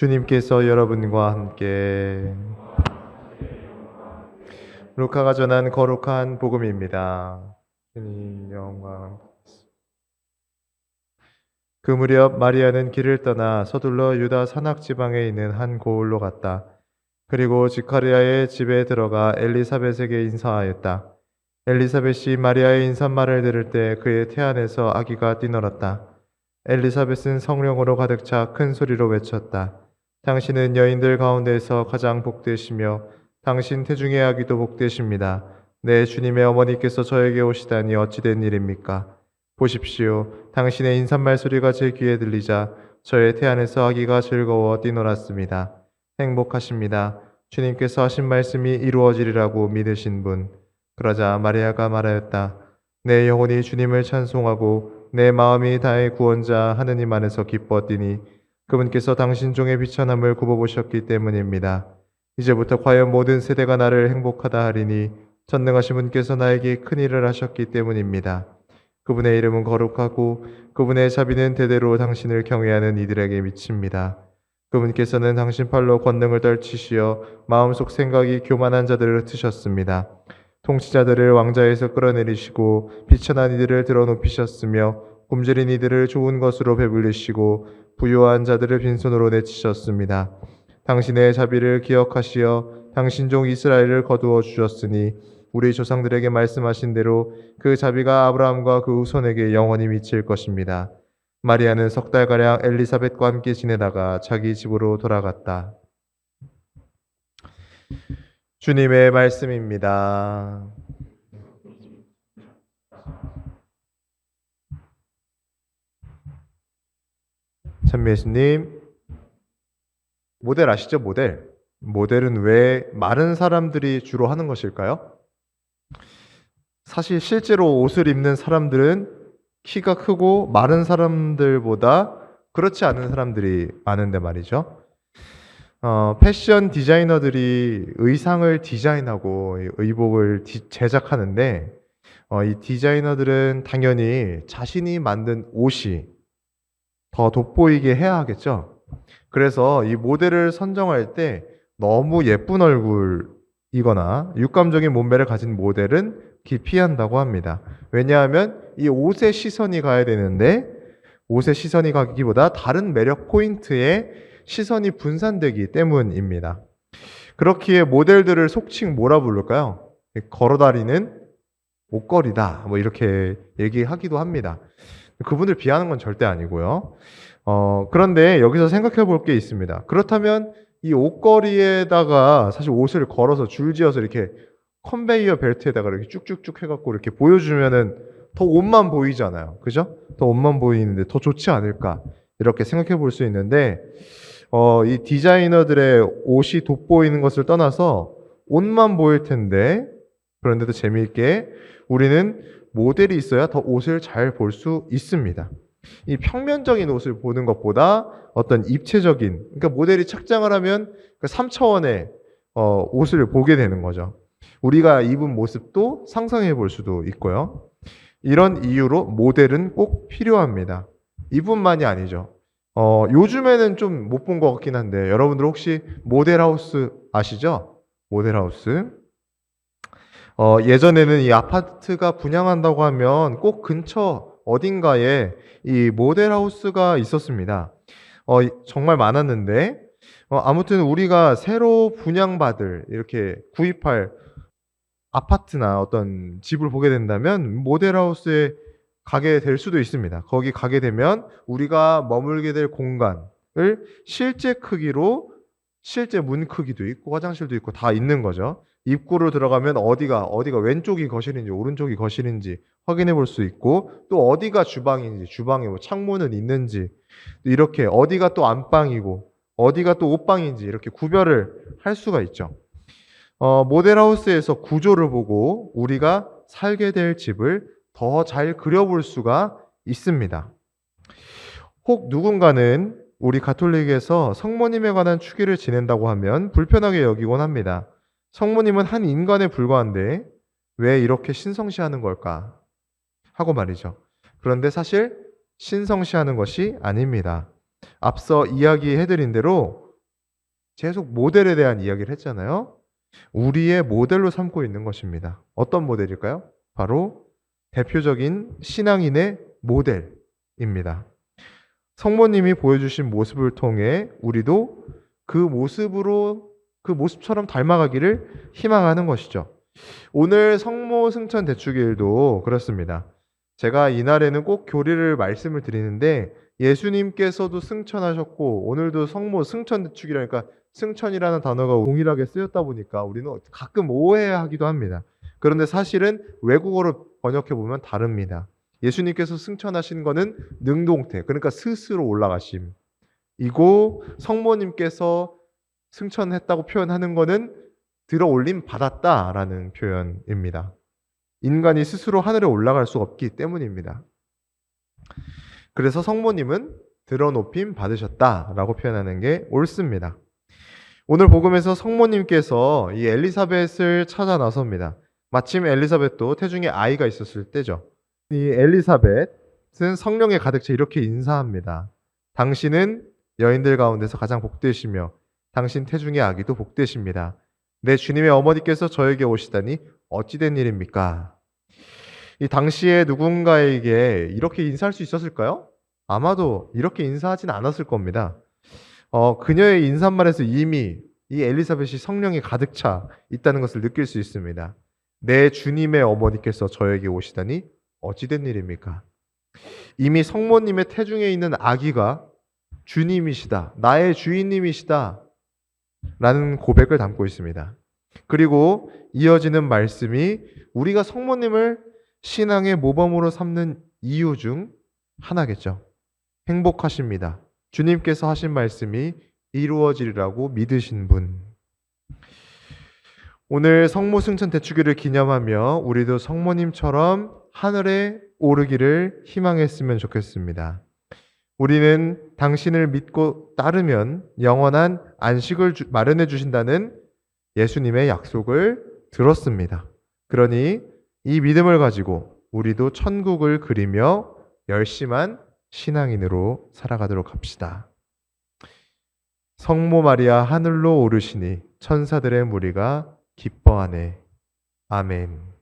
주님께서 여러분과 함께 루카가 전한 거룩한 복음입니다. 주님 영광. 그 무렵 마리아는 길을 떠나 서둘러 유다 산악 지방에 있는 한 고을로 갔다. 그리고 지카리아의 집에 들어가 엘리사벳에게 인사하였다. 엘리사벳이 마리아의 인사말을 들을 때 그의 태안에서 아기가 뛰놀았다. 엘리사벳은 성령으로 가득 차 큰 소리로 외쳤다. 당신은 여인들 가운데서 가장 복되시며 당신 태중의 아기도 복되십니다. 내 주님의 어머니께서 저에게 오시다니 어찌된 일입니까? 보십시오. 당신의 인사말 소리가 제 귀에 들리자 저의 태안에서 아기가 즐거워 뛰놀았습니다. 행복하십니다. 주님께서 하신 말씀이 이루어지리라고 믿으신 분. 그러자 마리아가 말하였다. 내 영혼이 주님을 찬송하고 내 마음이 다의 구원자 하느님 안에서 기뻤으니 그분께서 당신 종의 비천함을 굽어보셨기 때문입니다. 이제부터 과연 모든 세대가 나를 행복하다 하리니 전능하신 분께서 나에게 큰 일을 하셨기 때문입니다. 그분의 이름은 거룩하고 그분의 자비는 대대로 당신을 경외하는 이들에게 미칩니다. 그분께서는 당신 팔로 권능을 떨치시어 마음속 생각이 교만한 자들을 흩으셨습니다. 통치자들을 왕좌에서 끌어내리시고 비천한 이들을 드러높이셨으며 굶주린 이들을 좋은 것으로 배불리시고 부유한 자들을 빈손으로 내치셨습니다. 당신의 자비를 기억하시어 당신 종 이스라엘을 거두어 주셨으니 우리 조상들에게 말씀하신 대로 그 자비가 아브라함과 그 후손에게 영원히 미칠 것입니다. 마리아는 석 달가량 엘리사벳과 함께 지내다가 자기 집으로 돌아갔다. 주님의 말씀입니다. 참 예수님, 모델 아시죠? 모델은 왜 마른 사람들이 주로 하는 것일까요? 사실 실제로 옷을 입는 사람들은 키가 크고 마른 사람들보다 그렇지 않은 사람들이 많은데 말이죠. 패션 디자이너들이 의상을 디자인하고 의복을 제작하는데 이 디자이너들은 당연히 자신이 만든 옷이 더 돋보이게 해야 하겠죠. 그래서 이 모델을 선정할 때 너무 예쁜 얼굴이거나 육감적인 몸매를 가진 모델은 기피한다고 합니다. 왜냐하면 이 옷에 시선이 가야 되는데 옷에 시선이 가기보다 다른 매력 포인트에 시선이 분산되기 때문입니다. 그렇기에 모델들을 속칭 뭐라 부를까요? 걸어다니는 옷걸이다. 뭐 이렇게 얘기하기도 합니다. 그분을 비하는 건 절대 아니고요. 그런데 여기서 생각해 볼 게 있습니다. 그렇다면 이 옷걸이에다가 사실 옷을 걸어서 줄지어서 이렇게 컨베이어 벨트에다가 이렇게 쭉쭉쭉 해갖고 이렇게 보여주면은 더 옷만 보이잖아요. 그죠? 더 옷만 보이는데 더 좋지 않을까? 이렇게 생각해 볼 수 있는데, 이 디자이너들의 옷이 돋보이는 것을 떠나서 옷만 보일 텐데, 그런데도 재미있게 우리는 모델이 있어야 더 옷을 잘 볼 수 있습니다. 이 평면적인 옷을 보는 것보다 어떤 입체적인, 그러니까 모델이 착장을 하면 그 3차원의 옷을 보게 되는 거죠. 우리가 입은 모습도 상상해 볼 수도 있고요. 이런 이유로 모델은 꼭 필요합니다. 이분만이 아니죠. 요즘에는 좀 못 본 것 같긴 한데 여러분들 혹시 모델하우스 아시죠? 모델하우스. 예전에는 이 아파트가 분양한다고 하면 꼭 근처 어딘가에 이 모델하우스가 있었습니다. 정말 많았는데 아무튼 우리가 새로 분양받을 이렇게 구입할 아파트나 어떤 집을 보게 된다면 모델하우스에 가게 될 수도 있습니다. 거기 가게 되면 우리가 머물게 될 공간을 실제 크기로 실제 문 크기도 있고 화장실도 있고 다 있는 거죠. 입구로 들어가면 어디가 왼쪽이 거실인지 오른쪽이 거실인지 확인해 볼 수 있고 또 어디가 주방인지 주방에 뭐 창문은 있는지 이렇게 어디가 또 안방이고 어디가 또 옷방인지 이렇게 구별을 할 수가 있죠. 모델하우스에서 구조를 보고 우리가 살게 될 집을 더 잘 그려볼 수가 있습니다. 혹 누군가는 우리 가톨릭에서 성모님에 관한 추기를 지낸다고 하면 불편하게 여기곤 합니다. 성모님은 한 인간에 불과한데 왜 이렇게 신성시하는 걸까? 하고 말이죠. 그런데 사실 신성시하는 것이 아닙니다. 앞서 이야기해드린 대로 계속 모델에 대한 이야기를 했잖아요. 우리의 모델로 삼고 있는 것입니다. 어떤 모델일까요? 바로 대표적인 신앙인의 모델입니다. 성모님이 보여주신 모습을 통해 우리도 그 모습처럼 닮아가기를 희망하는 것이죠. 오늘 성모 승천 대축일도 그렇습니다. 제가 이날에는 꼭 교리를 말씀을 드리는데 예수님께서도 승천하셨고 오늘도 성모 승천 대축이라니까 승천이라는 단어가 동일하게 쓰였다 보니까 우리는 가끔 오해하기도 합니다. 그런데 사실은 외국어로 번역해 보면 다릅니다. 예수님께서 승천하신 거는 능동태, 그러니까 스스로 올라가심. 이고 성모님께서 승천했다고 표현하는 거는 들어 올림 받았다라는 표현입니다. 인간이 스스로 하늘에 올라갈 수 없기 때문입니다. 그래서 성모님은 들어 높임 받으셨다라고 표현하는 게 옳습니다. 오늘 복음에서 성모님께서 이 엘리사벳을 찾아 나섭니다. 마침 엘리사벳도 태중에 아이가 있었을 때죠. 이 엘리사벳은 성령에 가득 차 이렇게 인사합니다. 당신은 여인들 가운데서 가장 복되시며 당신 태중의 아기도 복되십니다. 내 주님의 어머니께서 저에게 오시다니 어찌된 일입니까? 이 당시에 누군가에게 이렇게 인사할 수 있었을까요? 아마도 이렇게 인사하진 않았을 겁니다. 그녀의 인사말에서 이미 이 엘리사벳이 성령이 가득 차 있다는 것을 느낄 수 있습니다. 내 주님의 어머니께서 저에게 오시다니 어찌된 일입니까? 이미 성모님의 태중에 있는 아기가 주님이시다, 나의 주인님이시다 라는 고백을 담고 있습니다. 그리고 이어지는 말씀이 우리가 성모님을 신앙의 모범으로 삼는 이유 중 하나겠죠. 행복하십니다. 주님께서 하신 말씀이 이루어지리라고 믿으신 분. 오늘 성모 승천 대축일을 기념하며 우리도 성모님처럼 하늘에 오르기를 희망했으면 좋겠습니다. 우리는 당신을 믿고 따르면 영원한 안식을 마련해 주신다는 예수님의 약속을 들었습니다. 그러니 이 믿음을 가지고 우리도 천국을 그리며 열심한 신앙인으로 살아가도록 합시다. 성모 마리아 하늘로 오르시니 천사들의 무리가 기뻐하네. 아멘.